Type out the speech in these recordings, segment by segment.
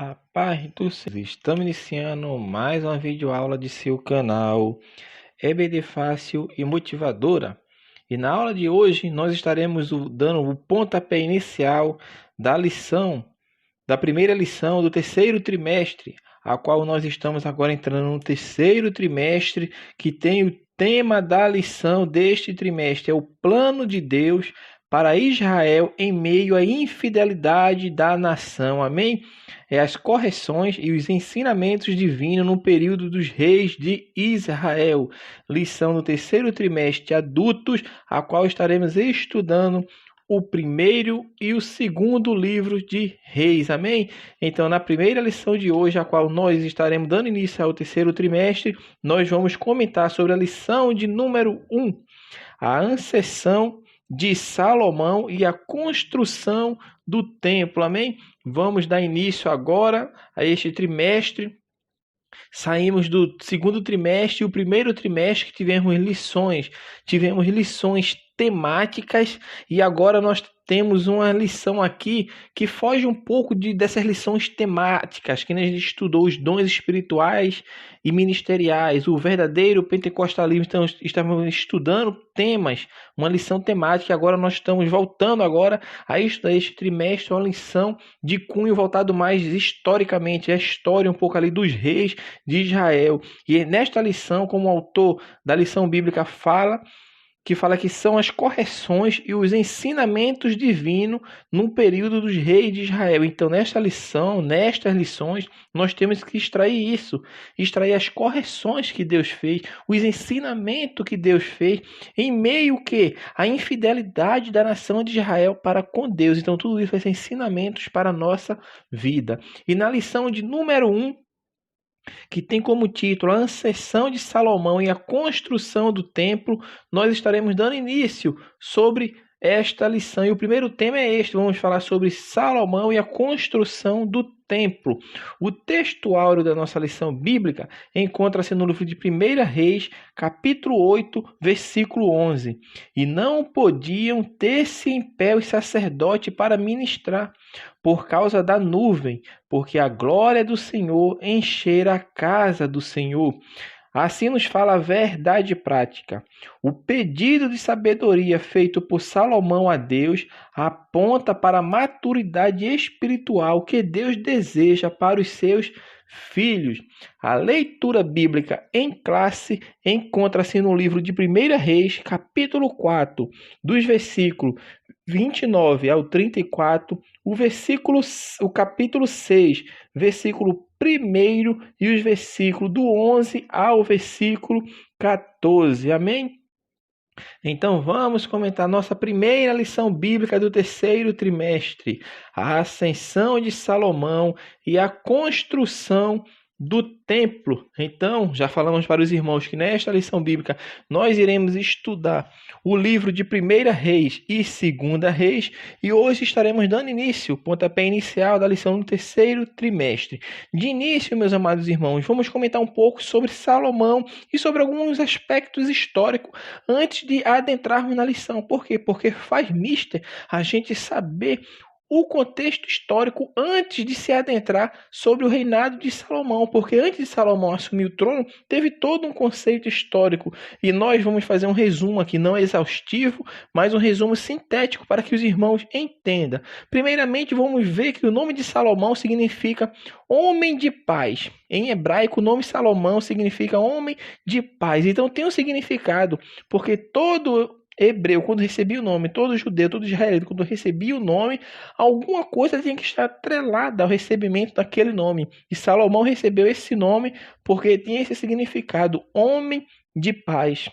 A paz do Senhor. Estamos iniciando mais uma videoaula de seu canal EBD Fácil e Motivadora. E na aula de hoje nós estaremos dando o pontapé inicial da primeira lição do terceiro trimestre, a qual nós estamos agora entrando no terceiro trimestre, que tem o tema da lição deste trimestre, é o plano de Deus para Israel em meio à infidelidade da nação. Amém? As correções e os ensinamentos divinos no período dos reis de Israel. Lição do terceiro trimestre adultos, a qual estaremos estudando o primeiro e o segundo livro de Reis. Amém? Então, na primeira lição de hoje, a qual nós estaremos dando início ao terceiro trimestre, nós vamos comentar sobre a lição de número 1, a ascensão de Salomão e a construção do templo. Amém? Vamos dar início agora a este trimestre. Saímos do segundo trimestre e o primeiro trimestre que tivemos lições temáticas, e agora nós temos uma lição aqui que foge um pouco dessas lições temáticas, que a gente estudou os dons espirituais e ministeriais, o verdadeiro pentecostalismo. Então, estamos estudando temas, uma lição temática. Agora nós estamos voltando agora a estudar este trimestre, uma lição de cunho voltado mais historicamente, a história um pouco ali dos reis de Israel. E nesta lição, como o autor da lição bíblica fala que são as correções e os ensinamentos divinos no período dos reis de Israel. Então, nestas lições, nós temos que extrair as correções que Deus fez, os ensinamentos que Deus fez, em meio à infidelidade da nação de Israel para com Deus. Então, tudo isso vai ser ensinamentos para a nossa vida. E na lição de número 1, que tem como título a ascensão de Salomão e a construção do templo, nós estaremos dando início sobre esta lição. E o primeiro tema é este: vamos falar sobre Salomão e a construção do templo. O texto áureo da nossa lição bíblica encontra-se no livro de 1 Reis, capítulo 8, versículo 11. E não podiam ter-se em pé os sacerdotes para ministrar, por causa da nuvem, porque a glória do Senhor enchera a casa do Senhor. Assim nos fala a verdade prática. O pedido de sabedoria feito por Salomão a Deus aponta para a maturidade espiritual que Deus deseja para os seus filhos. A leitura bíblica em classe encontra-se no livro de 1 Reis, capítulo 4, dos versículos 29 ao 34, o capítulo 6, versículo 1 e os versículos do 11 ao versículo 14. Amém? Então vamos comentar nossa primeira lição bíblica do terceiro trimestre, a ascensão de Salomão e a construção do templo. Então, já falamos para os irmãos que nesta lição bíblica nós iremos estudar o livro de 1 Reis e 2 Reis, e hoje estaremos dando início, pontapé inicial da lição do terceiro trimestre. De início, meus amados irmãos, vamos comentar um pouco sobre Salomão e sobre alguns aspectos históricos antes de adentrarmos na lição. Por quê? Porque faz mister a gente saber o contexto histórico antes de se adentrar sobre o reinado de Salomão, porque antes de Salomão assumir o trono, teve todo um conceito histórico, e nós vamos fazer um resumo aqui, não exaustivo, mas um resumo sintético para que os irmãos entendam. Primeiramente, vamos ver que o nome de Salomão significa homem de paz. Em hebraico, o nome Salomão significa homem de paz. Então tem um significado, porque todo hebreu, quando recebia o nome, todo judeu, todo israelita, quando recebia o nome, alguma coisa tinha que estar atrelada ao recebimento daquele nome. E Salomão recebeu esse nome porque tinha esse significado, homem de paz.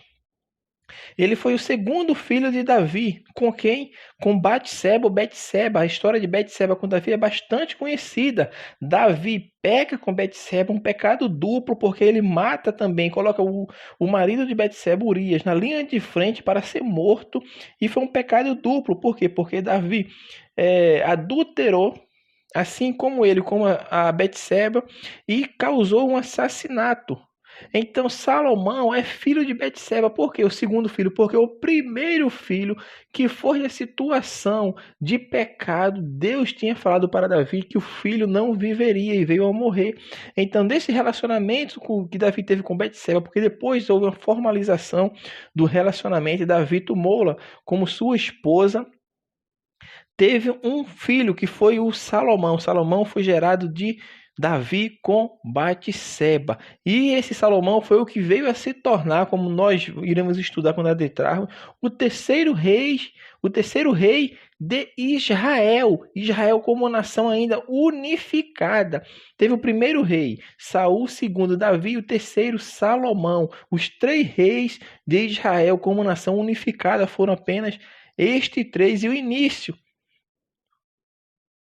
Ele foi o segundo filho de Davi. Com quem? Com Batseba ou Betseba. A história de Betseba com Davi é bastante conhecida. Davi peca com Betseba, um pecado duplo, porque ele mata também, coloca o marido de Betseba, Urias, na linha de frente para ser morto. E foi um pecado duplo. Por quê? Porque Davi adulterou, assim como ele, com a Betseba, e causou um assassinato. Então Salomão é filho de Betseba. Por quê? O segundo filho, porque o primeiro filho que foi na situação de pecado, Deus tinha falado para Davi que o filho não viveria e veio a morrer. Então, desse relacionamento que Davi teve com Betseba, porque depois houve uma formalização do relacionamento, e Davi tomou-la como sua esposa, teve um filho que foi o Salomão. Salomão foi gerado de Davi com Batseba. E esse Salomão foi o que veio a se tornar, como nós iremos estudar quando adentrarmos, o terceiro rei de Israel. Israel como nação ainda unificada. Teve o primeiro rei, Saul, o segundo Davi, e o terceiro Salomão. Os três reis de Israel como nação unificada foram apenas estes três, e o início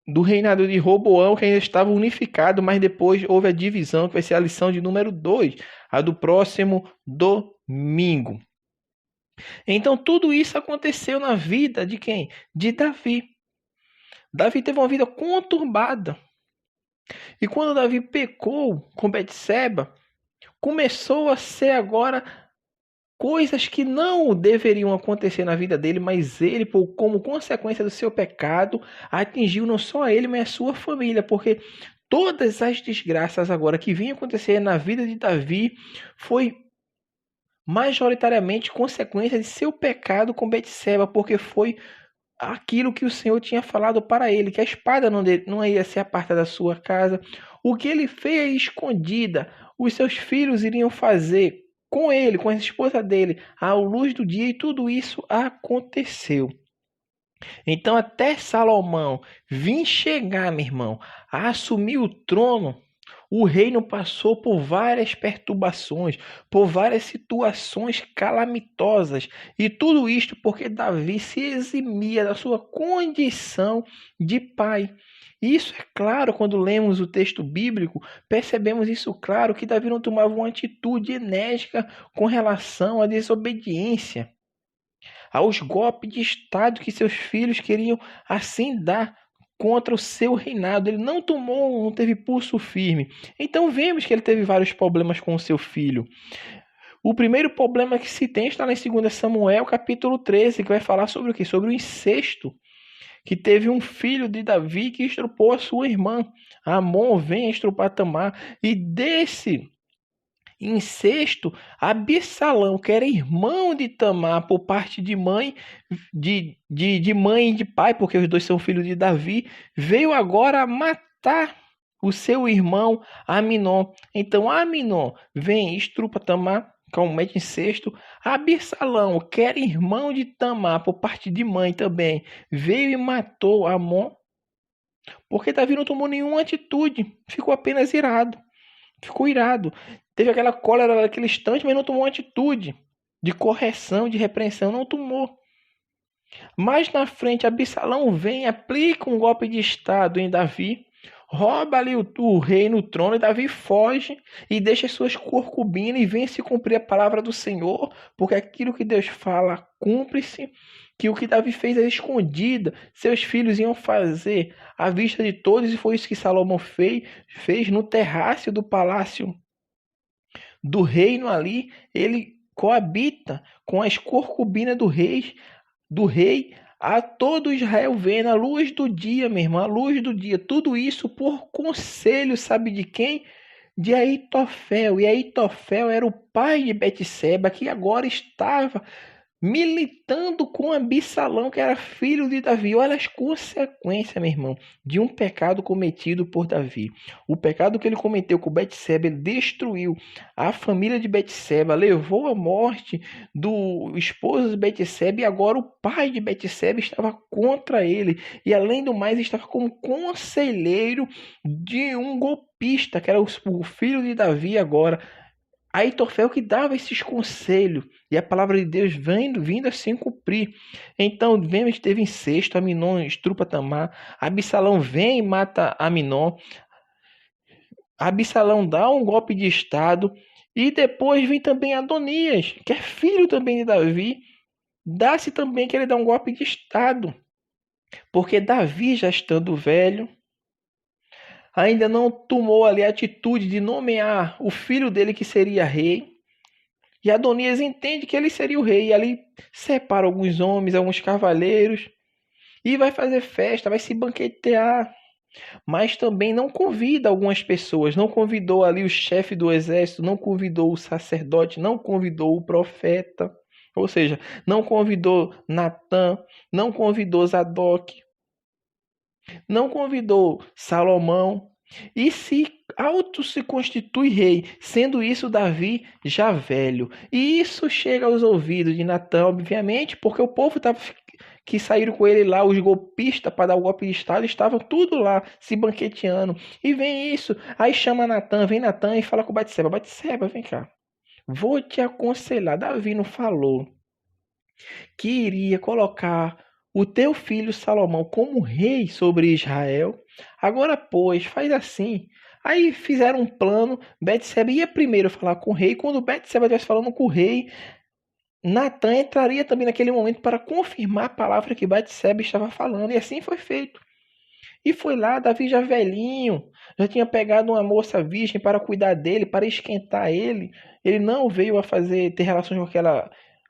do reinado de Roboão, que ainda estava unificado, mas depois houve a divisão, que vai ser a lição de número 2, a do próximo domingo. Então tudo isso aconteceu na vida de quem? De Davi. Davi teve uma vida conturbada. E quando Davi pecou com Betseba, começou a ser agora coisas que não deveriam acontecer na vida dele, mas ele, como consequência do seu pecado, atingiu não só a ele, mas a sua família, porque todas as desgraças agora que vinham acontecer na vida de Davi foi majoritariamente consequência de seu pecado com Betseba, porque foi aquilo que o Senhor tinha falado para ele, que a espada não ia ser apartada da sua casa. O que ele fez escondida, os seus filhos iriam fazer com ele, com a esposa dele, à luz do dia, e tudo isso aconteceu. Então, até Salomão vir chegar, meu irmão, a assumir o trono, o reino passou por várias perturbações, por várias situações calamitosas, e tudo isto porque Davi se eximia da sua condição de pai. Isso é claro quando lemos o texto bíblico, percebemos isso claro, que Davi não tomava uma atitude enérgica com relação à desobediência, aos golpes de estado que seus filhos queriam assim dar contra o seu reinado. Ele não teve pulso firme. Então vemos que ele teve vários problemas com o seu filho. O primeiro problema que se tem está em 2 Samuel, capítulo 13, que vai falar sobre o quê? Sobre o incesto. Que teve um filho de Davi que estrupou a sua irmã. Amon vem estrupar Tamar. E desse incesto, Absalão, que era irmão de Tamar por parte de mãe, de mãe e de pai, porque os dois são filhos de Davi, veio agora matar o seu irmão Aminon. Então Aminon vem e estrupa Tamar, comete incesto. Absalão, que era irmão de Tamar por parte de mãe também, veio e matou Amon, porque Davi não tomou nenhuma atitude, ficou apenas irado. Ficou irado. Teve aquela cólera naquele instante, mas não tomou atitude de correção, de repreensão, não tomou. Mais na frente, Absalão vem, aplica um golpe de estado em Davi, rouba ali o rei no trono, e Davi foge e deixa suas concubinas e vem se cumprir a palavra do Senhor, porque aquilo que Deus fala cumpre-se, que o que Davi fez é escondida, seus filhos iam fazer à vista de todos, e foi isso que Salomão fez no terrácio do palácio do reino ali. Ele coabita com as concubinas do rei, a todo Israel vendo, a luz do dia, meu irmão, a luz do dia. Tudo isso por conselho, sabe de quem? De Aitofel. E Aitofel era o pai de Betseba, que agora estava militando com Absalão, que era filho de Davi. Olha as consequências, meu irmão, de um pecado cometido por Davi. O pecado que ele cometeu com Betseba, ele destruiu a família de Betseba, levou à morte do esposo de Betseba, e agora o pai de Betseba estava contra ele, e além do mais estava como conselheiro de um golpista, que era o filho de Davi agora. Aitofel que dava esses conselhos, e a palavra de Deus vindo assim cumprir. Então vemos que teve incesto, Aminon estrupa Tamar, Absalão vem e mata Aminon, Absalão dá um golpe de estado, e depois vem também Adonias, que é filho também de Davi, dá-se também que ele dá um golpe de estado, porque Davi já estando velho, ainda não tomou ali a atitude de nomear o filho dele que seria rei. E Adonias entende que ele seria o rei. E ali separa alguns homens, alguns cavaleiros. E vai fazer festa, vai se banquetear. Mas também não convida algumas pessoas. Não convidou ali o chefe do exército. Não convidou o sacerdote. Não convidou o profeta. Ou seja, não convidou Natã. Não convidou Zadok. Não convidou Salomão. E se constitui rei, sendo isso Davi já velho. E isso chega aos ouvidos de Natã, obviamente, porque o povo que saíram com ele lá, os golpistas para dar o golpe de estado, estavam tudo lá se banqueteando. E vem isso, aí chama Natã, vem Natã e fala com Batseba: Batseba, vem cá, vou te aconselhar. Davi não falou que iria colocar o teu filho Salomão como rei sobre Israel? Agora, pois, faz assim. Aí fizeram um plano. Betseba ia primeiro falar com o rei. Quando Betseba estivesse falando com o rei, Natã entraria também naquele momento para confirmar a palavra que Betseba estava falando. E assim foi feito. E foi lá, Davi já velhinho, já tinha pegado uma moça virgem para cuidar dele, para esquentar ele. Ele não veio a ter relações com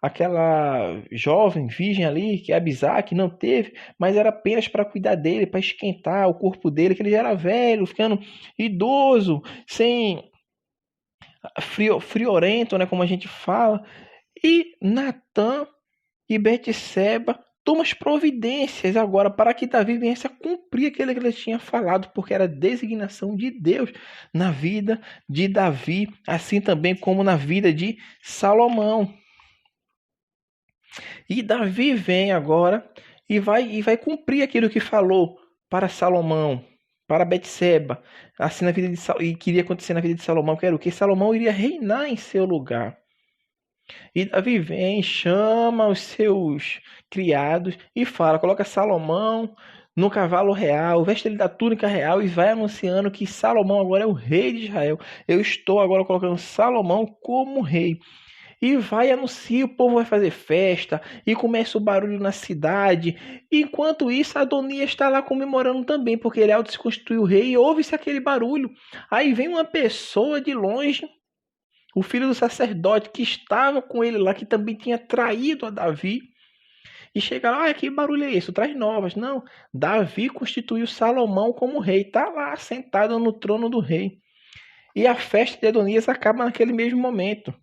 aquela jovem virgem ali, que é Abisá, que não teve, mas era apenas para cuidar dele, para esquentar o corpo dele, que ele já era velho, ficando idoso, sem friorento, né, como a gente fala. E Natã e Betseba toma as providências agora para que Davi viesse a cumprir aquilo que ele tinha falado, porque era designação de Deus na vida de Davi, assim também como na vida de Salomão. E Davi vem agora e vai cumprir aquilo que falou para Salomão, para Betseba, assim na vida e queria acontecer na vida de Salomão, que era o que Salomão iria reinar em seu lugar. E Davi vem, chama os seus criados e fala: coloca Salomão no cavalo real, veste ele da túnica real e vai anunciando que Salomão agora é o rei de Israel. Eu estou agora colocando Salomão como rei. E vai anuncia, o povo vai fazer festa e começa o barulho na cidade. Enquanto isso, Adonias está lá comemorando também, porque ele se constituiu rei e ouve-se aquele barulho. Aí vem uma pessoa de longe, o filho do sacerdote que estava com ele lá, que também tinha traído a Davi, e chega lá: que barulho é esse? Traz novas. Não, Davi constituiu Salomão como rei, está lá sentado no trono do rei. E a festa de Adonias acaba naquele mesmo momento.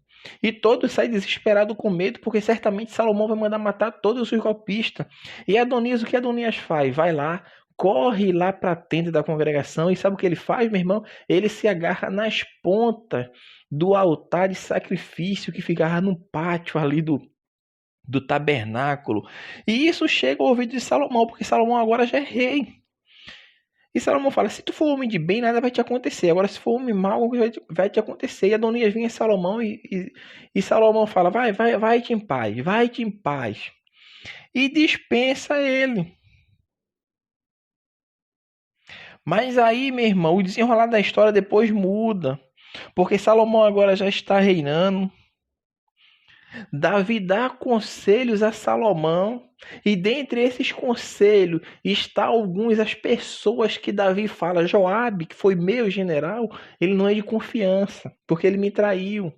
E todos saem desesperados com medo, porque certamente Salomão vai mandar matar todos os golpistas. E Adonias, o que Adonias faz? Vai lá, corre lá para a tenda da congregação, e sabe o que ele faz, meu irmão? Ele se agarra nas pontas do altar de sacrifício que ficava no pátio ali do tabernáculo. E isso chega ao ouvido de Salomão, porque Salomão agora já é rei. E Salomão fala: se tu for homem de bem, nada vai te acontecer. Agora, se for homem mau, vai te acontecer. E Adonias vinha a Salomão e Salomão fala: vai-te em paz, vai-te em paz. E dispensa ele. Mas aí, meu irmão, o desenrolar da história depois muda. Porque Salomão agora já está reinando. Davi dá conselhos a Salomão, e dentre esses conselhos está alguns as pessoas que Davi fala: Joabe, que foi meu general, ele não é de confiança, porque ele me traiu.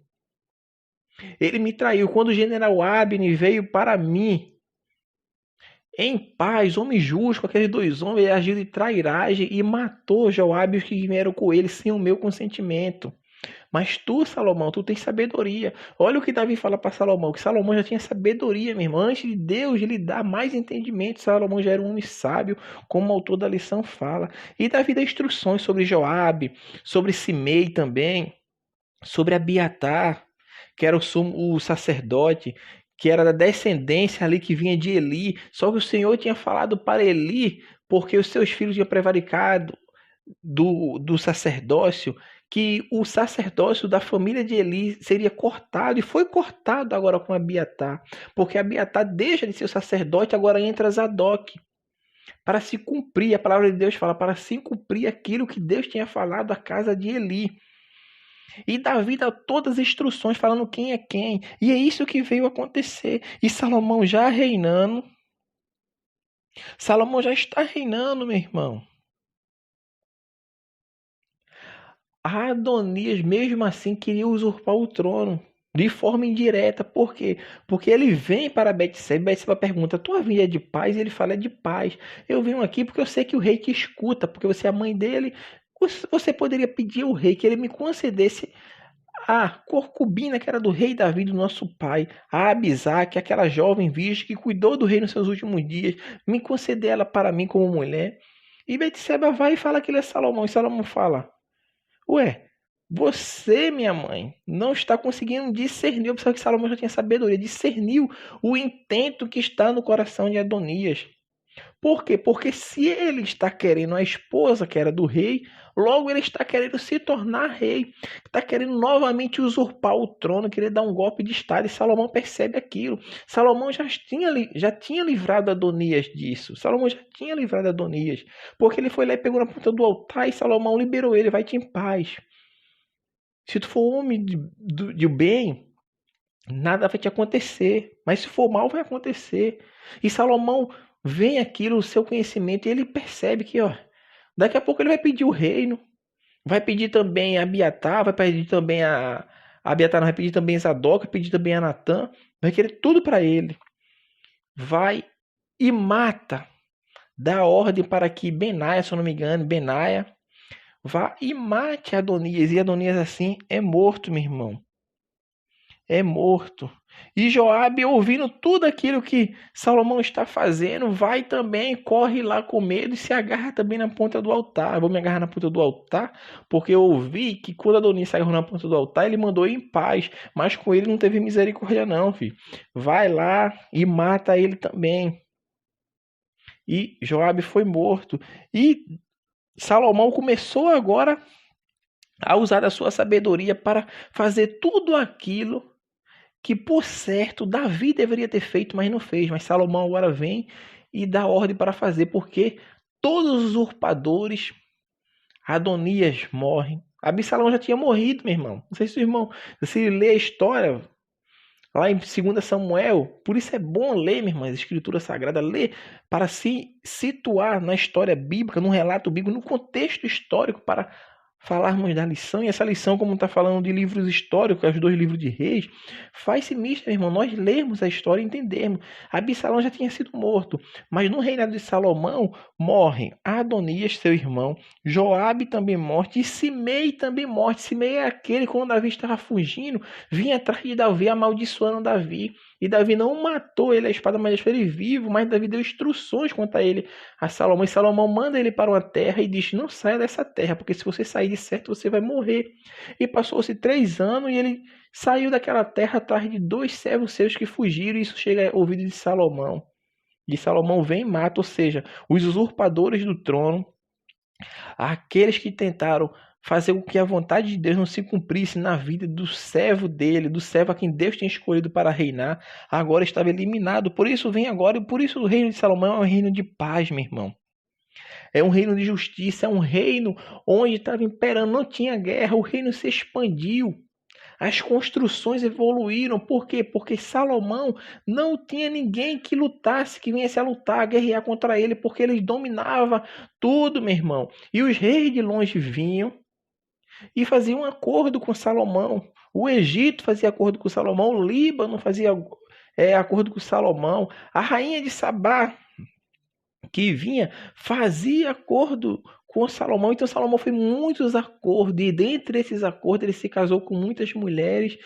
Ele me traiu. Quando o general Abner veio para mim em paz, homem justo, com aqueles dois homens, ele agiu de trairagem e matou Joabe e os que vieram com ele sem o meu consentimento. Mas tu, Salomão, tu tens sabedoria. Olha o que Davi fala para Salomão, que Salomão já tinha sabedoria, meu irmão. Antes de Deus lhe dar mais entendimento, Salomão já era um homem sábio, como o autor da lição fala. E Davi dá instruções sobre Joabe, sobre Simei também, sobre Abiatar, que era o sacerdote, que era da descendência ali que vinha de Eli. Só que o Senhor tinha falado para Eli, porque os seus filhos tinham prevaricado do sacerdócio, que o sacerdócio da família de Eli seria cortado, e foi cortado agora com Abiatar, porque Abiatar deixa de ser o sacerdote, agora entra Zadok, para se cumprir, a palavra de Deus fala, para se cumprir aquilo que Deus tinha falado à casa de Eli. E Davi dá todas as instruções falando quem é quem, e é isso que veio acontecer. E Salomão já reinando, Salomão já está reinando, meu irmão. Adonias, mesmo assim, queria usurpar o trono de forma indireta. Por quê? Porque ele vem para Betseba, Betseba pergunta, tua vinda é de paz? E ele fala, é de paz. Eu venho aqui porque eu sei que o rei te escuta, porque você é a mãe dele. Você poderia pedir ao rei que ele me concedesse a concubina que era do rei Davi, do nosso pai, a Abisaque, aquela jovem virgem que cuidou do rei nos seus últimos dias, me conceder ela para mim como mulher. E Betseba vai e fala que ele é Salomão. E Salomão fala, ué, você, minha mãe, não está conseguindo discernir. Observe que Salomão já tinha sabedoria, discerniu o intento que está no coração de Adonias. Por quê? Porque se ele está querendo a esposa que era do rei, logo ele está querendo se tornar rei, está querendo novamente usurpar o trono, querer dar um golpe de estado, e Salomão percebe aquilo. Salomão já tinha livrado Adonias disso. Salomão já tinha livrado Adonias, porque ele foi lá e pegou na ponta do altar e Salomão liberou ele, vai-te em paz. Se tu for homem de bem, nada vai te acontecer, mas se for mal vai acontecer. E Salomão vem aquilo, o seu conhecimento, e ele percebe que, ó, daqui a pouco ele vai pedir o reino, vai pedir também a Abiatar, vai pedir também a Abiatar, não, vai pedir também a Zadok, vai pedir também a Natã, vai querer tudo para ele. Vai e mata, dá ordem para que Benaia, se eu não me engano, Benaia, vá e mate Adonias, e Adonias assim é morto, meu irmão. É morto. E Joabe, ouvindo tudo aquilo que Salomão está fazendo, vai também, corre lá com medo e se agarra também na ponta do altar. Vou me agarrar na ponta do altar, porque eu ouvi que quando Adonias se agarrou na ponta do altar, ele mandou ir em paz, mas com ele não teve misericórdia não, filho. Vai lá e mata ele também. E Joabe foi morto. E Salomão começou agora a usar a sua sabedoria para fazer tudo aquilo que, por certo, Davi deveria ter feito, mas não fez. Mas Salomão agora vem e dá ordem para fazer, porque todos os usurpadores, Adonias morre. Absalão já tinha morrido, meu irmão. Não sei se o irmão, se lê a história lá em 2 Samuel, por isso é bom ler, meu irmão, a Escritura Sagrada, ler para se situar na história bíblica, no relato bíblico, no contexto histórico, para falarmos da lição. E essa lição, como está falando de livros históricos, os 2 livros de Reis, faz-se misto, meu irmão, nós lermos a história e entendermos. Absalão já tinha sido morto, mas no reinado de Salomão morrem Adonias, seu irmão, Joabe também morre, e Simei também morre. Simei é aquele, quando Davi estava fugindo, vinha atrás de Davi, amaldiçoando Davi. E Davi não matou ele a espada, mas deixou ele vivo. Mas Davi deu instruções contra ele a Salomão. E Salomão manda ele para uma terra e diz, não saia dessa terra, porque se você sair de certo, você vai morrer. E passou-se 3 anos e ele saiu daquela terra atrás de 2 servos seus que fugiram. E isso chega ao ouvido de Salomão. E Salomão vem e mata, ou seja, os usurpadores do trono, aqueles que tentaram fazer com que a vontade de Deus não se cumprisse na vida do servo dele, do servo a quem Deus tinha escolhido para reinar, agora estava eliminado. Por isso vem agora, e por isso o reino de Salomão é um reino de paz, meu irmão. É um reino de justiça, é um reino onde estava imperando, não tinha guerra, o reino se expandiu. As construções evoluíram. Por quê? Porque Salomão não tinha ninguém que lutasse, que viesse a lutar, a guerrear contra ele, porque ele dominava tudo, meu irmão. E os reis de longe vinham e faziam um acordo com Salomão. O Egito fazia acordo com Salomão, o Líbano fazia acordo com Salomão. A rainha de Sabá, que vinha, fazia acordo com Salomão. Então Salomão fez muitos acordos, e dentre esses acordos ele se casou com muitas mulheres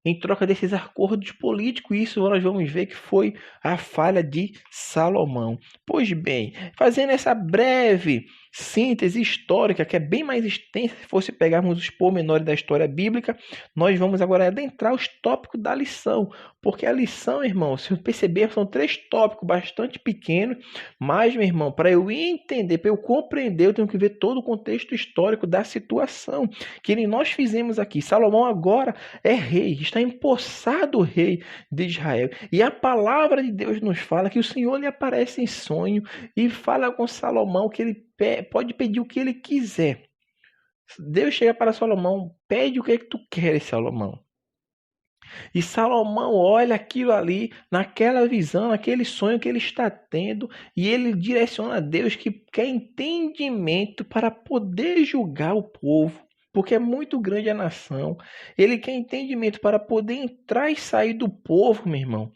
em troca desses acordos políticos. Isso nós vamos ver que foi a falha de Salomão. Pois bem, fazendo essa breve síntese histórica, que é bem mais extensa, se fosse pegarmos os pormenores da história bíblica, nós vamos agora adentrar os tópicos da lição, porque a lição, irmão, se eu perceber, são 3 tópicos bastante pequenos, mas, meu irmão, para eu entender, para eu compreender, eu tenho que ver todo o contexto histórico da situação, que nem nós fizemos aqui. Salomão agora é rei, está empossado rei de Israel, e a palavra de Deus nos fala que o Senhor lhe aparece em sonho e fala com Salomão que ele pode pedir o que ele quiser. Deus chega para Salomão, pede o que é que tu queres, Salomão. E Salomão olha aquilo ali, naquela visão, naquele sonho que ele está tendo, e ele direciona a Deus que quer entendimento para poder julgar o povo, porque é muito grande a nação. Ele quer entendimento para poder entrar e sair do povo, meu irmão.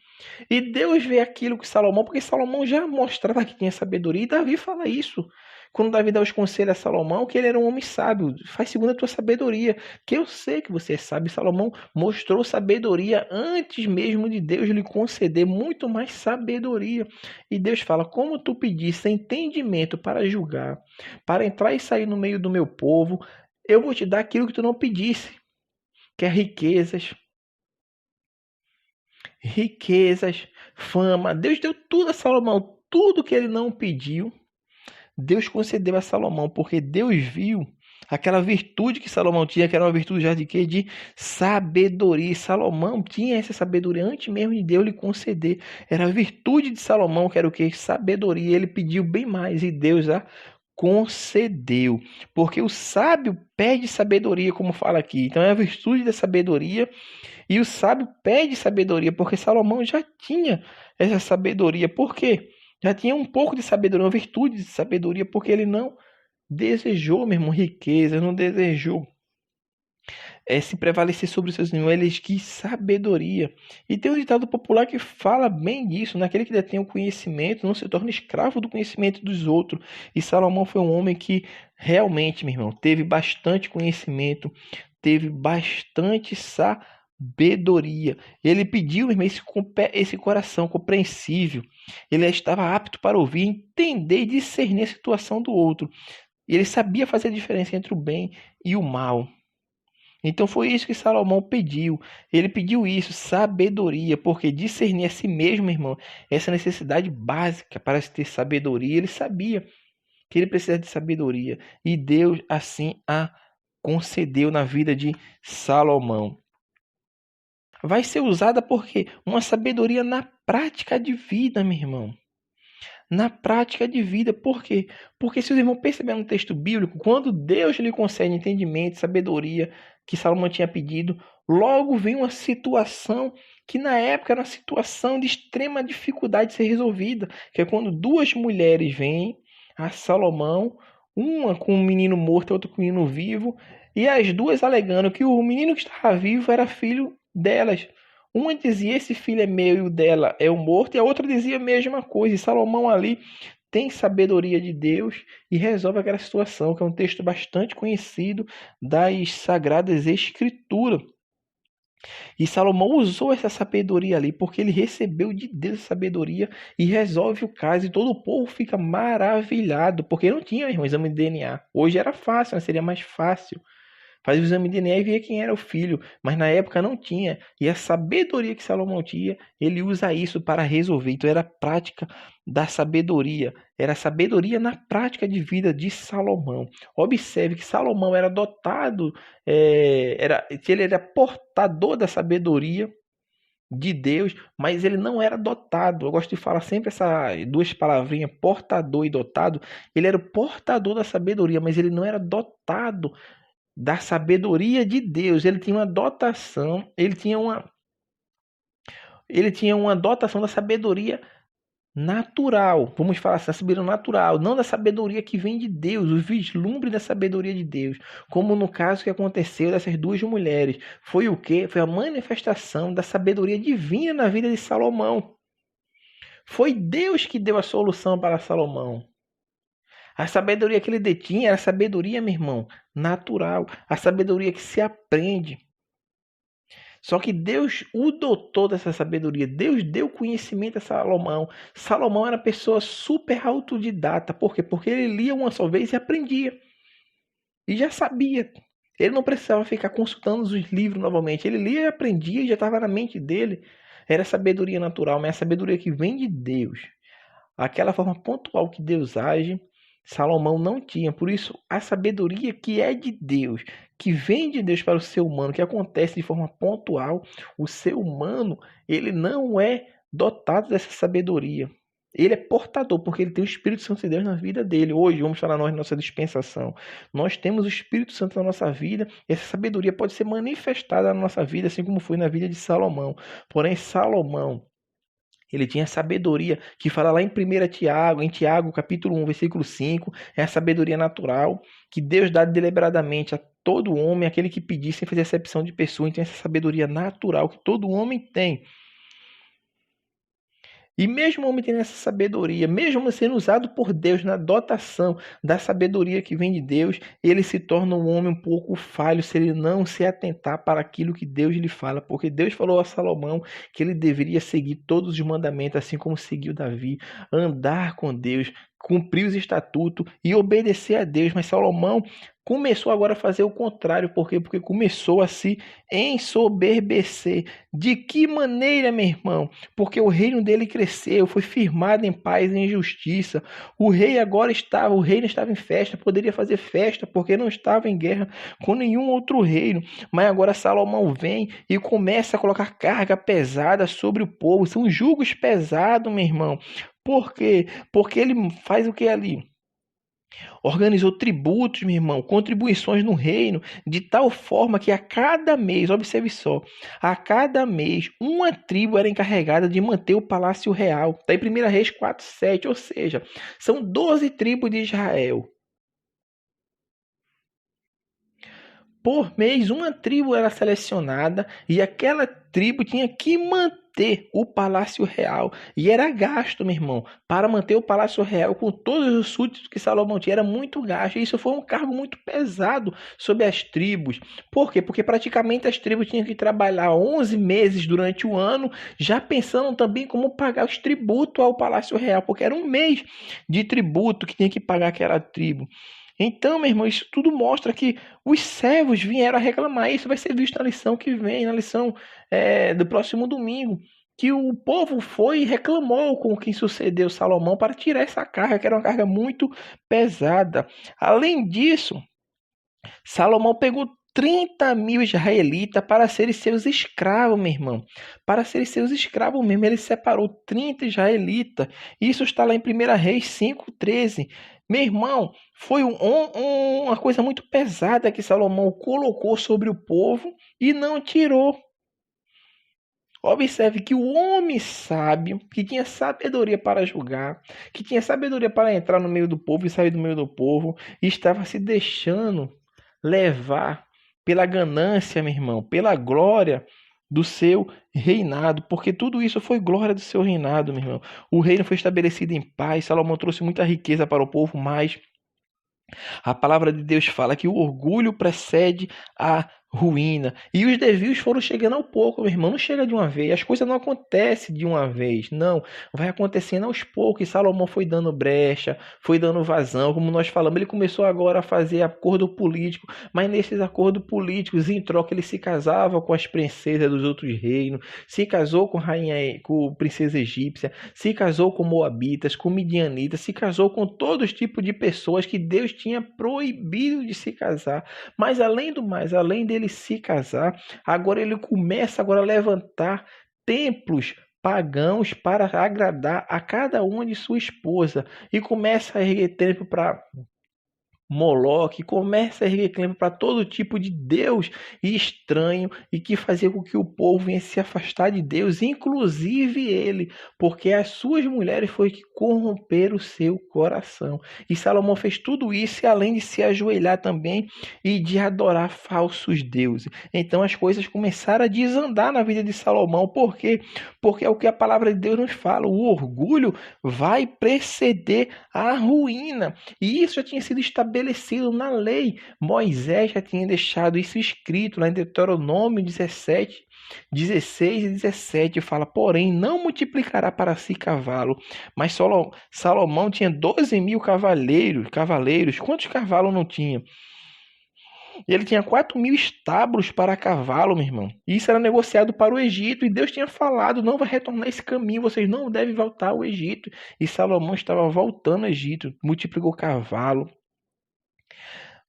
E Deus vê aquilo que Salomão, porque Salomão já mostrava que tinha sabedoria, e Davi fala isso. Quando Davi dá os conselhos a Salomão, que ele era um homem sábio, faz segundo a tua sabedoria, que eu sei que você é sábio. Salomão mostrou sabedoria antes mesmo de Deus lhe conceder muito mais sabedoria. E Deus fala, como tu pediste entendimento para julgar, para entrar e sair no meio do meu povo, eu vou te dar aquilo que tu não pedisse, que é riquezas, fama. Deus deu tudo a Salomão, tudo que ele não pediu, Deus concedeu a Salomão, porque Deus viu aquela virtude que Salomão tinha, que era uma virtude já de quê? De sabedoria. Salomão tinha essa sabedoria antes mesmo de Deus lhe conceder. Era a virtude de Salomão, que era o quê? Sabedoria. Ele pediu bem mais e Deus a concedeu. Porque o sábio pede sabedoria, como fala aqui. Então é a virtude da sabedoria. E o sábio pede sabedoria, porque Salomão já tinha essa sabedoria. Por quê? Já tinha um pouco de sabedoria, uma virtude de sabedoria, porque ele não desejou, meu irmão, riqueza, não desejou se prevalecer sobre os seus irmãos, ele quis sabedoria. E tem um ditado popular que fala bem disso, naquele que detém o conhecimento não se torna escravo do conhecimento dos outros. E Salomão foi um homem que realmente, meu irmão, teve bastante conhecimento, teve bastante sabedoria. Ele pediu, meu irmão, esse coração compreensível. Ele estava apto para ouvir, entender e discernir a situação do outro. E ele sabia fazer a diferença entre o bem e o mal. Então foi isso que Salomão pediu. Ele pediu isso, sabedoria, porque discernir a si mesmo, irmão, essa necessidade básica para se ter sabedoria. Ele sabia que ele precisa de sabedoria. E Deus assim a concedeu na vida de Salomão. Vai ser usada porque uma sabedoria na prática de vida, meu irmão. Na prática de vida. Por quê? Porque se os irmãos perceberem no texto bíblico, quando Deus lhe concede entendimento, sabedoria que Salomão tinha pedido, logo vem uma situação que na época era uma situação de extrema dificuldade de ser resolvida, que é quando duas mulheres vêm a Salomão, uma com um menino morto e outra com um menino vivo, e as duas alegando que o menino que estava vivo era filho delas. Uma dizia, esse filho é meu e o dela é o morto, e a outra dizia a mesma coisa. E Salomão ali tem sabedoria de Deus e resolve aquela situação, que é um texto bastante conhecido das Sagradas Escrituras. E Salomão usou essa sabedoria ali, porque ele recebeu de Deus a sabedoria e resolve o caso, e todo o povo fica maravilhado, porque não tinha, irmão, exame de DNA. Hoje era fácil, mas seria mais fácil. Fazia o exame de DNA e via quem era o filho, mas na época não tinha. E a sabedoria que Salomão tinha, ele usa isso para resolver. Então era a prática da sabedoria. Era a sabedoria na prática de vida de Salomão. Observe que Salomão era dotado, ele era portador da sabedoria de Deus, mas ele não era dotado. Eu gosto de falar sempre essas duas palavrinhas, portador e dotado. Ele era o portador da sabedoria, mas ele não era dotado da sabedoria de Deus. Ele tinha uma dotação, ele tinha uma dotação da sabedoria natural. Vamos falar assim, da sabedoria natural, não da sabedoria que vem de Deus, o vislumbre da sabedoria de Deus. Como no caso que aconteceu dessas duas mulheres. Foi o quê? Foi a manifestação da sabedoria divina na vida de Salomão. Foi Deus que deu a solução para Salomão. A sabedoria que ele detinha era a sabedoria, meu irmão, natural. A sabedoria que se aprende. Só que Deus o dotou dessa sabedoria. Deus deu conhecimento a Salomão. Salomão era uma pessoa super autodidata. Por quê? Porque ele lia uma só vez e aprendia. E já sabia. Ele não precisava ficar consultando os livros novamente. Ele lia e aprendia e já estava na mente dele. Era sabedoria natural, mas é a sabedoria que vem de Deus. Aquela forma pontual que Deus age, Salomão não tinha. Por isso, a sabedoria que é de Deus, que vem de Deus para o ser humano, que acontece de forma pontual, o ser humano, ele não é dotado dessa sabedoria. Ele é portador, porque ele tem o Espírito Santo de Deus na vida dele. Hoje, vamos falar nós na nossa dispensação. Nós temos o Espírito Santo na nossa vida, e essa sabedoria pode ser manifestada na nossa vida, assim como foi na vida de Salomão. Porém, Salomão, ele tinha sabedoria, que fala lá em Tiago, capítulo 1, versículo 5, é a sabedoria natural, que Deus dá deliberadamente a todo homem, aquele que pedir sem fazer acepção de pessoa, tem essa sabedoria natural que todo homem tem. E mesmo o homem tendo essa sabedoria, mesmo sendo usado por Deus na dotação da sabedoria que vem de Deus, ele se torna um homem um pouco falho se ele não se atentar para aquilo que Deus lhe fala. Porque Deus falou a Salomão que ele deveria seguir todos os mandamentos, assim como seguiu Davi, andar com Deus, cumprir os estatutos e obedecer a Deus. Mas Salomão começou agora a fazer o contrário. Por quê? Porque começou a se ensoberbecer. De que maneira, meu irmão? Porque o reino dele cresceu, foi firmado em paz e em justiça. O reino estava em festa, poderia fazer festa, porque não estava em guerra com nenhum outro reino. Mas agora Salomão vem e começa a colocar carga pesada sobre o povo. São julgos pesados, meu irmão. Por quê? Porque ele faz o que ali? Organizou tributos, meu irmão, contribuições no reino, de tal forma que a cada mês, observe só, a cada mês, uma tribo era encarregada de manter o palácio real. Está em 1 Reis 4:7, ou seja, são 12 tribos de Israel. Por mês, uma tribo era selecionada e aquela tribo tinha que manter o palácio real. E era gasto, meu irmão, para manter o palácio real com todos os súditos que Salomão tinha. Era muito gasto. E isso foi um cargo muito pesado sobre as tribos. Por quê? Porque praticamente as tribos tinham que trabalhar 11 meses durante o ano, já pensando também como pagar os tributos ao palácio real, porque era um mês de tributo que tinha que pagar aquela tribo. Então, meu irmão, isso tudo mostra que os servos vieram a reclamar. Isso vai ser visto na lição que vem, na lição do próximo domingo. Que o povo foi e reclamou com quem sucedeu Salomão para tirar essa carga, que era uma carga muito pesada. Além disso, Salomão pegou 30 mil israelitas para serem seus escravos, meu irmão. Para serem seus escravos mesmo. Ele separou 30 israelitas. Isso está lá em 1 Reis 5:13. Meu irmão, foi uma coisa muito pesada que Salomão colocou sobre o povo e não tirou. Observe que o homem sábio, que tinha sabedoria para julgar, que tinha sabedoria para entrar no meio do povo e sair do meio do povo, estava se deixando levar pela ganância, meu irmão, pela glória do seu reinado, porque tudo isso foi glória do seu reinado, meu irmão. O reino foi estabelecido em paz, Salomão trouxe muita riqueza para o povo, mas a palavra de Deus fala que o orgulho precede a ruína. E os desvios foram chegando ao pouco, meu irmão. Não chega de uma vez. As coisas não acontecem de uma vez. Não. Vai acontecendo aos poucos. E Salomão foi dando brecha, foi dando vazão. Como nós falamos, ele começou agora a fazer acordo político. Mas nesses acordos políticos, em troca, ele se casava com as princesas dos outros reinos. Se casou com princesa egípcia. Se casou com moabitas, com midianitas. Se casou com todos os tipos de pessoas que Deus tinha proibido de se casar. Mas além do mais, além dele se casar, agora ele começa agora a levantar templos pagãos para agradar a cada uma de sua esposa e começa a erguer templo para Moloque, começa a erguer clama para todo tipo de Deus estranho e que fazia com que o povo venha se afastar de Deus, inclusive ele, porque as suas mulheres foi que corromperam o seu coração. E Salomão fez tudo isso, e além de se ajoelhar também e de adorar falsos deuses. Então as coisas começaram a desandar na vida de Salomão. Por quê? Porque é o que a palavra de Deus nos fala: o orgulho vai preceder a ruína. E isso já tinha sido estabelecido na lei. Moisés já tinha deixado isso escrito lá em Deuteronômio 17, 16 e 17. Fala: porém, não multiplicará para si cavalo. Mas Salomão tinha 12 mil cavaleiros. Quantos cavalos não tinha? Ele tinha 4 mil estábulos para cavalo, meu irmão. E isso era negociado para o Egito. E Deus tinha falado: não vai retornar esse caminho, vocês não devem voltar ao Egito. E Salomão estava voltando ao Egito, multiplicou cavalo.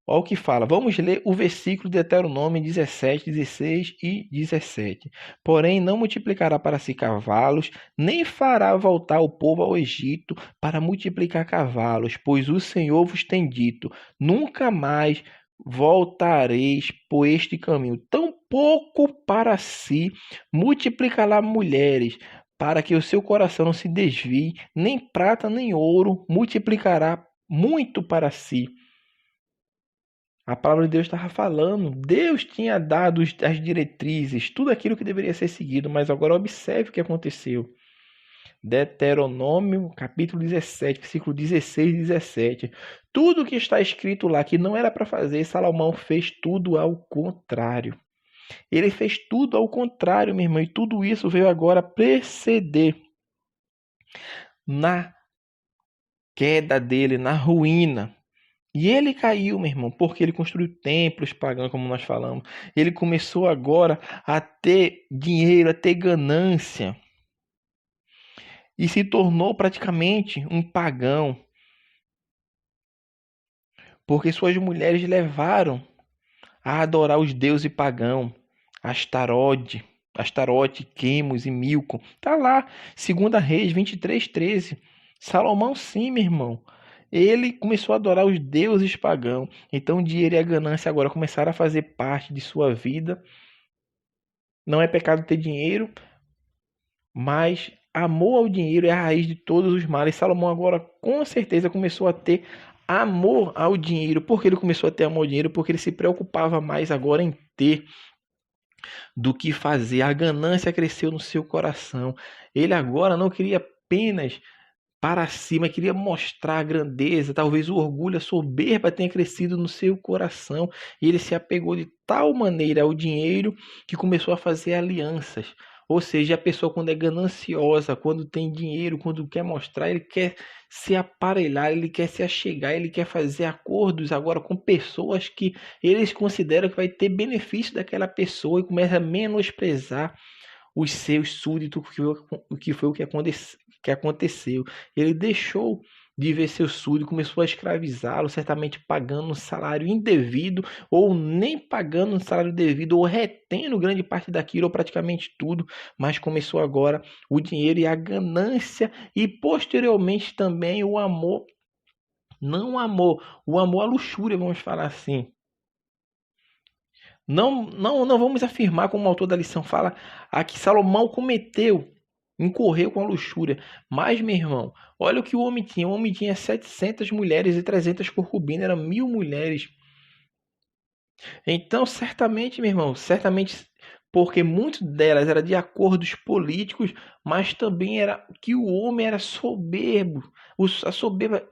Olha o que fala. Vamos ler o versículo de Deuteronômio 17, 16 e 17. Porém, não multiplicará para si cavalos, nem fará voltar o povo ao Egito para multiplicar cavalos, pois o Senhor vos tem dito: nunca mais voltareis por este caminho. Tampouco para si multiplicará mulheres, para que o seu coração não se desvie, nem prata nem ouro multiplicará muito para si. A palavra de Deus estava falando. Deus tinha dado as diretrizes, tudo aquilo que deveria ser seguido, mas agora observe o que aconteceu. Deuteronômio, capítulo 17, versículo 16 e 17. Tudo que está escrito lá que não era para fazer, Salomão fez tudo ao contrário. Ele fez tudo ao contrário, meu irmão, e tudo isso veio agora preceder na queda dele, na ruína. E ele caiu, meu irmão, porque ele construiu templos pagãos, como nós falamos. Ele começou agora a ter dinheiro, a ter ganância. E se tornou praticamente um pagão. Porque suas mulheres levaram a adorar os deuses pagãos. Astarote, Quemos e Milco. Tá lá, 2 Reis 23:13. Salomão, sim, meu irmão. Ele começou a adorar os deuses pagãos. Então o dinheiro e a ganância agora começaram a fazer parte de sua vida. Não é pecado ter dinheiro, mas amor ao dinheiro é a raiz de todos os males. Salomão agora com certeza começou a ter amor ao dinheiro. Por que ele começou a ter amor ao dinheiro? Porque ele se preocupava mais agora em ter do que fazer. A ganância cresceu no seu coração. Ele agora não queria apenas para cima, queria mostrar a grandeza, talvez o orgulho, a soberba tenha crescido no seu coração, e ele se apegou de tal maneira ao dinheiro que começou a fazer alianças. Ou seja, a pessoa quando é gananciosa, quando tem dinheiro, quando quer mostrar, ele quer se aparelhar, ele quer se achegar, ele quer fazer acordos agora com pessoas que eles consideram que vai ter benefício daquela pessoa e começa a menosprezar os seus súditos, o que foi o que aconteceu. Ele deixou de ver seu súdito, começou a escravizá-lo, certamente pagando um salário indevido, ou nem pagando um salário devido, ou retendo grande parte daquilo, ou praticamente tudo, mas começou agora o dinheiro e a ganância, e posteriormente também o amor, não o amor, o amor à luxúria, vamos falar assim. Não vamos afirmar, como o autor da lição fala, a que Salomão cometeu, incorreu com a luxúria. Mas, meu irmão, olha o que o homem tinha. O homem tinha 700 mulheres e 300 concubinas, eram 1000 mulheres. Então, certamente, meu irmão, certamente, porque muitas delas eram de acordos políticos, mas também era que o homem era soberbo. A soberba,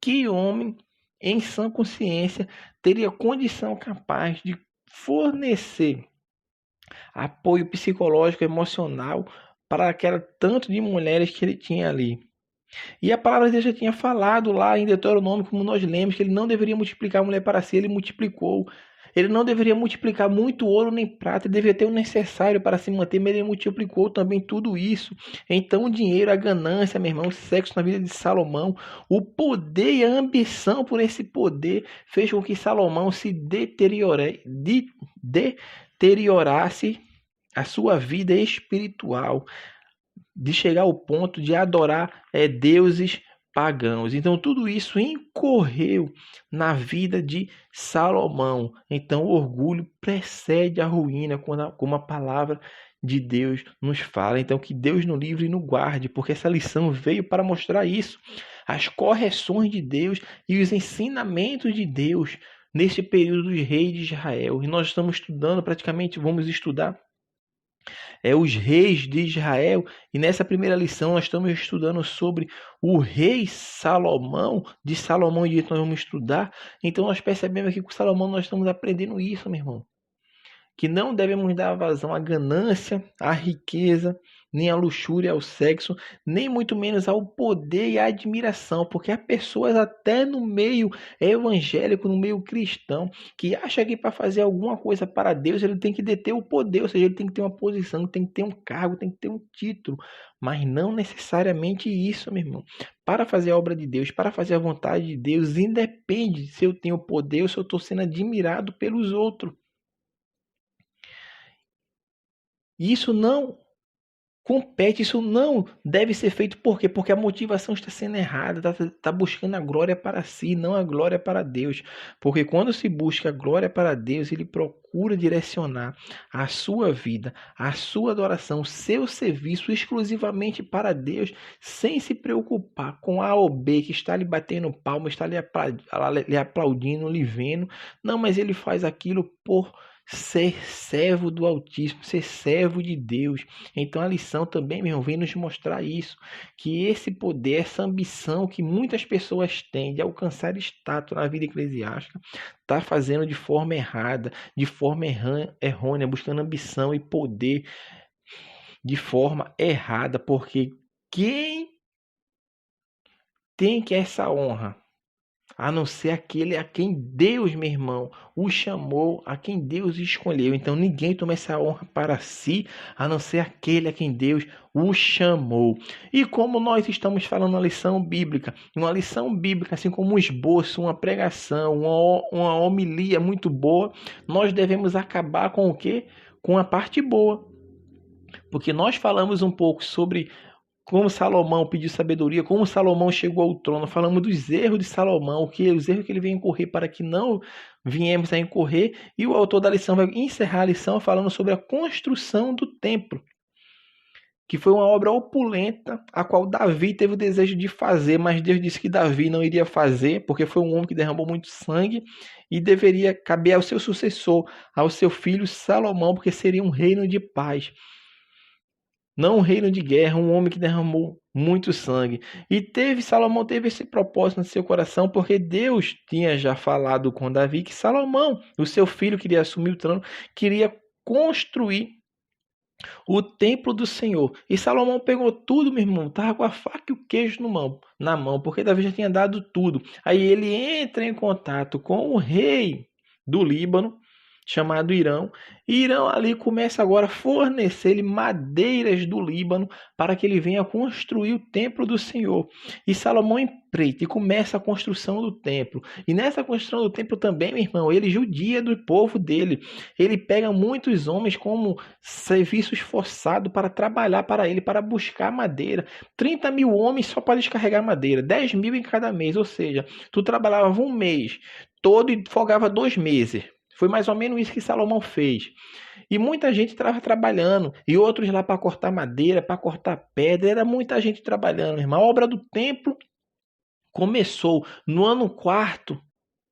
que homem, em sã consciência, teria condição capaz de fornecer apoio psicológico, emocional para aquela tanto de mulheres que ele tinha ali. E a palavra de Deus já tinha falado lá em Deuteronômio, como nós lemos, que ele não deveria multiplicar a mulher para si, ele multiplicou. Ele não deveria multiplicar muito ouro nem prata, ele deveria ter o necessário para se manter, mas ele multiplicou também tudo isso. Então o dinheiro, a ganância, meu irmão, o sexo na vida de Salomão, o poder e a ambição por esse poder fez com que Salomão se deteriorasse a sua vida espiritual, de chegar ao ponto de adorar deuses pagãos. Então tudo isso incorreu na vida de Salomão. Então o orgulho precede a ruína, como a palavra de Deus nos fala. Então que Deus nos livre e nos guarde, porque essa lição veio para mostrar isso. As correções de Deus e os ensinamentos de Deus neste período dos reis de Israel. E nós estamos estudando, praticamente vamos estudar os reis de Israel. E nessa primeira lição nós estamos estudando sobre o rei Salomão. De Salomão e nós vamos estudar. Então nós percebemos aqui que com Salomão nós estamos aprendendo isso, meu irmão. Que não devemos dar vazão à ganância, à riqueza, nem à luxúria, ao sexo, nem muito menos ao poder e à admiração, porque há pessoas até no meio evangélico, no meio cristão, que acham que para fazer alguma coisa para Deus ele tem que deter o poder, ou seja, ele tem que ter uma posição, tem que ter um cargo, tem que ter um título, mas não necessariamente isso, meu irmão. Para fazer a obra de Deus, para fazer a vontade de Deus, independe se eu tenho poder ou se eu estou sendo admirado pelos outros. Isso não compete, isso não deve ser feito. Por quê? Porque a motivação está sendo errada, está buscando a glória para si, não a glória para Deus. Porque quando se busca a glória para Deus, ele procura direcionar a sua vida, a sua adoração, o seu serviço exclusivamente para Deus, sem se preocupar com A ou B que está lhe batendo palma, está lhe aplaudindo, lhe vendo. Não, mas ele faz aquilo por ser servo do Altíssimo, ser servo de Deus. Então a lição também, meu irmão, vem nos mostrar isso, que esse poder, essa ambição que muitas pessoas têm de alcançar status na vida eclesiástica, está fazendo de forma errada, de forma errônea, buscando ambição e poder de forma errada, porque quem tem que essa honra? A não ser aquele a quem Deus, meu irmão, o chamou, a quem Deus escolheu. Então ninguém toma essa honra para si, a não ser aquele a quem Deus o chamou. E como nós estamos falando uma lição bíblica, assim como um esboço, uma pregação, uma homilia muito boa, nós devemos acabar com o quê? Com a parte boa. Porque nós falamos um pouco sobre como Salomão pediu sabedoria, como Salomão chegou ao trono, falamos dos erros de Salomão, os erros que ele veio incorrer para que não viemos a incorrer, e o autor da lição vai encerrar a lição falando sobre a construção do templo, que foi uma obra opulenta, a qual Davi teve o desejo de fazer, mas Deus disse que Davi não iria fazer, porque foi um homem que derramou muito sangue, e deveria caber ao seu sucessor, ao seu filho Salomão, porque seria um reino de paz. Não um reino de guerra, um homem que derramou muito sangue. E Salomão teve esse propósito no seu coração, porque Deus tinha já falado com Davi que Salomão, o seu filho, queria assumir o trono, queria construir o templo do Senhor. E Salomão pegou tudo, meu irmão, estava com a faca e o queijo na mão, porque Davi já tinha dado tudo. Aí ele entra em contato com o rei do Líbano, chamado Irão, e Irão ali começa agora a fornecer-lhe madeiras do Líbano para que ele venha construir o templo do Senhor. E Salomão empreita e começa a construção do templo. E nessa construção do templo também, meu irmão, ele judia do povo dele. Ele pega muitos homens como serviços forçados para trabalhar para ele, para buscar madeira. 30 mil homens só para descarregar madeira, 10 mil em cada mês. Ou seja, tu trabalhava um mês todo e folgava 2 meses. Foi mais ou menos isso que Salomão fez. E muita gente estava trabalhando. E outros lá para cortar madeira, para cortar pedra. Era muita gente trabalhando, irmão. A obra do templo começou no ano 4º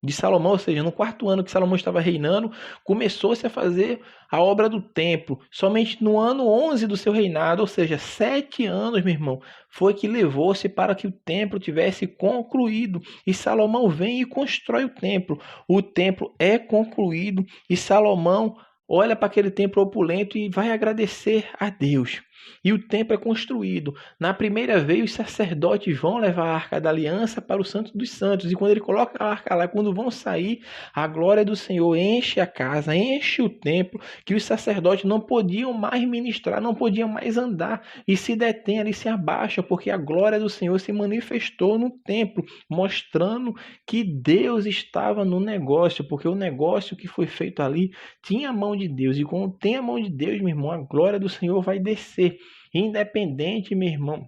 de Salomão, ou seja, no 4º ano que Salomão estava reinando, começou-se a fazer a obra do templo. Somente no ano 11 do seu reinado, ou seja, 7 anos, meu irmão, foi que levou-se para que o templo tivesse concluído. E Salomão vem e constrói o templo. O templo é concluído e Salomão olha para aquele templo opulento e vai agradecer a Deus. E o templo é construído. Na primeira vez, os sacerdotes vão levar a Arca da Aliança para o Santo dos Santos. E quando ele coloca a arca lá, quando vão sair, a glória do Senhor enche a casa, enche o templo, que os sacerdotes não podiam mais ministrar, não podiam mais andar. E se detém ali, se abaixa, porque a glória do Senhor se manifestou no templo, mostrando que Deus estava no negócio, porque o negócio que foi feito ali tinha a mão de Deus. E quando tem a mão de Deus, meu irmão, a glória do Senhor vai descer. Independente, meu irmão,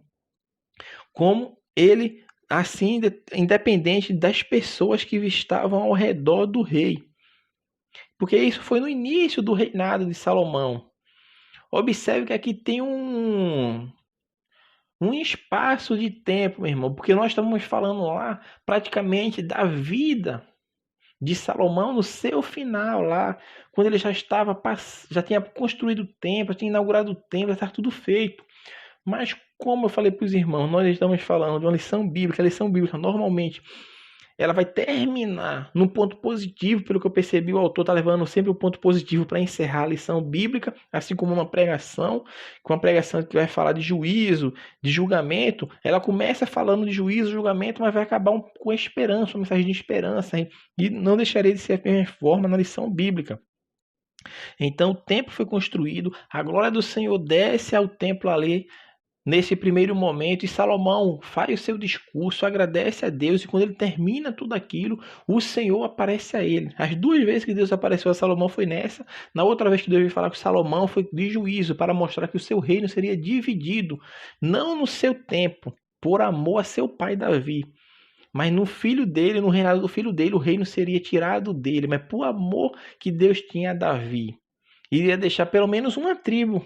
como ele, assim, independente das pessoas que estavam ao redor do rei. Porque isso foi no início do reinado de Salomão. Observe que aqui tem um espaço de tempo, meu irmão, porque nós estamos falando lá praticamente da vida de Salomão no seu final lá, quando ele já tinha construído o templo, já tinha inaugurado o templo, já estava tudo feito. Mas como eu falei para os irmãos, nós estamos falando de uma lição bíblica. A lição bíblica normalmente ela vai terminar no ponto positivo. Pelo que eu percebi, o autor está levando sempre o ponto positivo para encerrar a lição bíblica, assim como uma pregação, com uma pregação que vai falar de juízo, de julgamento. Ela começa falando de juízo, julgamento, mas vai acabar com esperança, uma mensagem de esperança, e não deixaria de ser a mesma forma na lição bíblica. Então o templo foi construído, a glória do Senhor desce ao templo ali nesse primeiro momento, e Salomão faz o seu discurso, agradece a Deus, e quando ele termina tudo aquilo, o Senhor aparece a ele. As duas vezes que Deus apareceu a Salomão foi nessa. Na outra vez que Deus veio falar com Salomão foi de juízo, para mostrar que o seu reino seria dividido, não no seu tempo, por amor a seu pai Davi, mas no filho dele, no reinado do filho dele, o reino seria tirado dele, mas por amor que Deus tinha a Davi, iria deixar pelo menos uma tribo,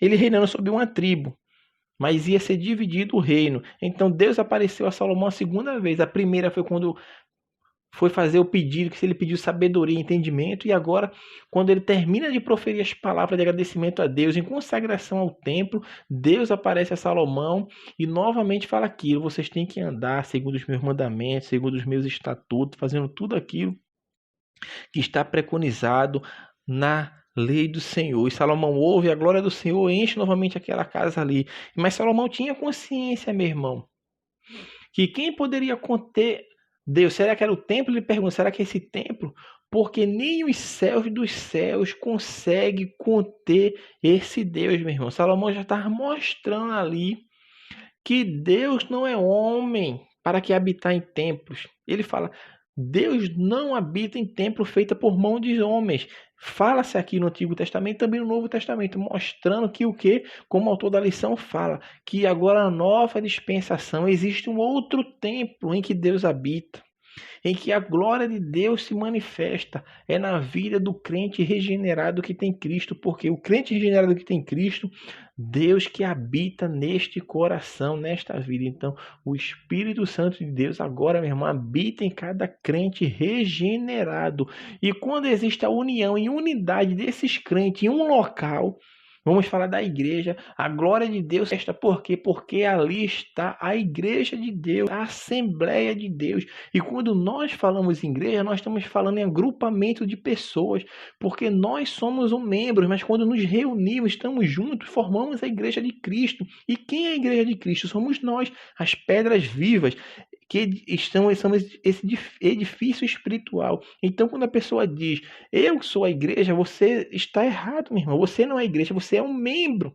ele reinando sobre uma tribo, mas ia ser dividido o reino. Então Deus apareceu a Salomão a segunda vez. A primeira foi quando foi fazer o pedido, que ele pediu sabedoria e entendimento, e agora, quando ele termina de proferir as palavras de agradecimento a Deus, em consagração ao templo, Deus aparece a Salomão e novamente fala aquilo: vocês têm que andar segundo os meus mandamentos, segundo os meus estatutos, fazendo tudo aquilo que está preconizado na lei do Senhor. E Salomão ouve, a glória do Senhor enche novamente aquela casa ali. Mas Salomão tinha consciência, meu irmão, que quem poderia conter Deus? Será que era o templo? Ele pergunta, será que é esse templo? Porque nem os céus dos céus conseguem conter esse Deus, meu irmão. Salomão já estava mostrando ali que Deus não é homem para que habitar em templos. Ele fala, Deus não habita em templo feito por mão de homens. Fala-se aqui no Antigo Testamento, também no Novo Testamento, mostrando que o que, como o autor da lição fala, que agora na nova dispensação existe um outro templo em que Deus habita, em que a glória de Deus se manifesta, é na vida do crente regenerado que tem Cristo, porque o crente regenerado que tem Cristo, Deus que habita neste coração, nesta vida. Então, o Espírito Santo de Deus agora, meu irmão, habita em cada crente regenerado. E quando existe a união e unidade desses crentes em um local, vamos falar da igreja, a glória de Deus está por quê? Porque ali está a igreja de Deus, a Assembleia de Deus. E quando nós falamos em igreja, nós estamos falando em agrupamento de pessoas, porque nós somos um membro, mas quando nos reunimos, estamos juntos, formamos a igreja de Cristo. E quem é a igreja de Cristo? Somos nós, as pedras vivas, que somos esse edifício espiritual. Então, quando a pessoa diz, eu sou a igreja, você está errado, meu irmão. Você não é a igreja, você é um membro.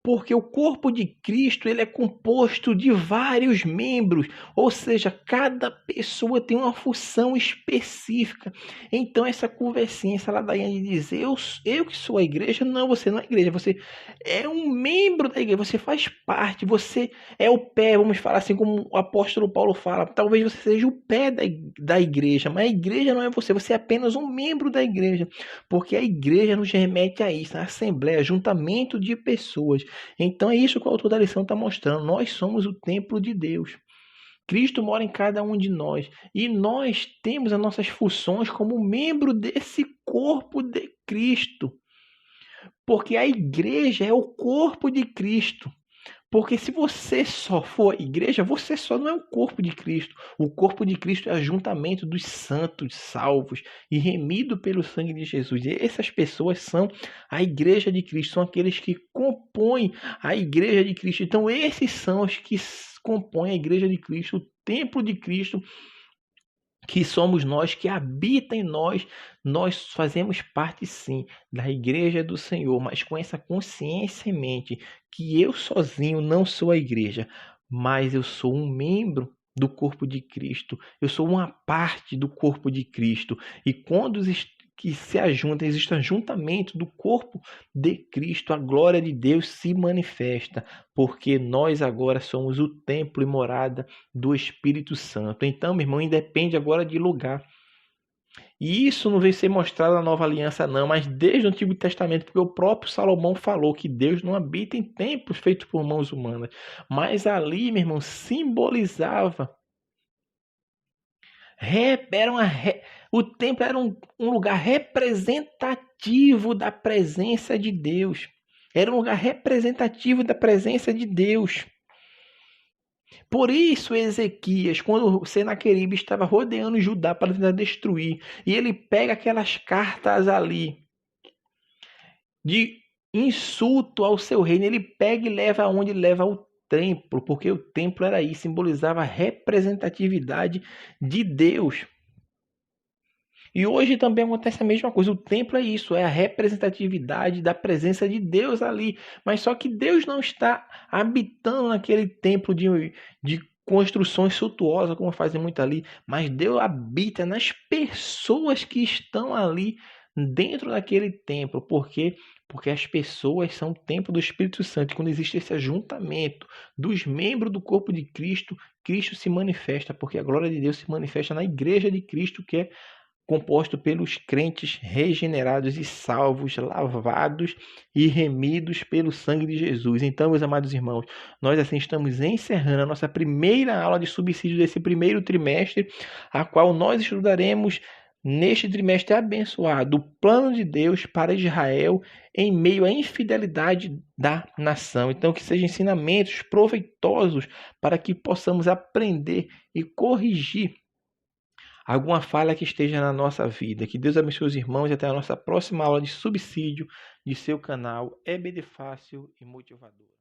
Porque o corpo de Cristo ele é composto de vários membros, ou seja, cada pessoa tem uma função específica. Então essa conversinha, essa ladainha de dizer eu que sou a igreja, não, você não é a igreja, você é um membro da igreja, você faz parte, você é o pé, vamos falar assim como o apóstolo Paulo fala, talvez você seja o pé da igreja, mas a igreja não é você, você é apenas um membro da igreja, porque a igreja nos remete a isso, a assembleia, juntamento de pessoas. Então é isso que o autor da lição está mostrando. Nós somos o templo de Deus. Cristo mora em cada um de nós. E nós temos as nossas funções como membro desse corpo de Cristo. Porque a igreja é o corpo de Cristo. Porque se você só for igreja, você só não é o corpo de Cristo. O corpo de Cristo é o ajuntamento dos santos salvos e remido pelo sangue de Jesus. E essas pessoas são a igreja de Cristo, são aqueles que compõem a igreja de Cristo. Então esses são os que compõem a igreja de Cristo, o templo de Cristo, que somos nós, que habita em nós. Nós fazemos parte sim da igreja do Senhor, mas com essa consciência em mente que eu sozinho não sou a igreja, mas eu sou um membro do corpo de Cristo, eu sou uma parte do corpo de Cristo, e quando que se ajuntam, existe ajuntamento do corpo de Cristo, a glória de Deus se manifesta, porque nós agora somos o templo e morada do Espírito Santo. Então, meu irmão, independe agora de lugar. E isso não veio ser mostrado na Nova Aliança não, mas desde o Antigo Testamento, porque o próprio Salomão falou que Deus não habita em templos feitos por mãos humanas. Mas ali, meu irmão, simbolizava. O templo era um lugar representativo da presença de Deus. Era um lugar representativo da presença de Deus. Por isso Ezequias, quando Senaqueribe estava rodeando Judá para tentar destruir, e ele pega aquelas cartas ali de insulto ao seu reino, ele pega e leva aonde leva ao templo, porque o templo era aí, simbolizava a representatividade de Deus. E hoje também acontece a mesma coisa. O templo é isso, é a representatividade da presença de Deus ali. Mas só que Deus não está habitando naquele templo de construções suntuosas, como fazem muito ali, mas Deus habita nas pessoas que estão ali dentro daquele templo. Por quê? Porque as pessoas são o templo do Espírito Santo. E quando existe esse ajuntamento dos membros do corpo de Cristo, Cristo se manifesta, porque a glória de Deus se manifesta na igreja de Cristo, que é composto pelos crentes regenerados e salvos, lavados e remidos pelo sangue de Jesus. Então, meus amados irmãos, nós assim estamos encerrando a nossa primeira aula de subsídio desse primeiro trimestre, a qual nós estudaremos neste trimestre abençoado o plano de Deus para Israel em meio à infidelidade da nação. Então, que sejam ensinamentos proveitosos para que possamos aprender e corrigir alguma falha que esteja na nossa vida. Que Deus abençoe os irmãos e até a nossa próxima aula de subsídio de seu canal EBD Fácil e Motivador.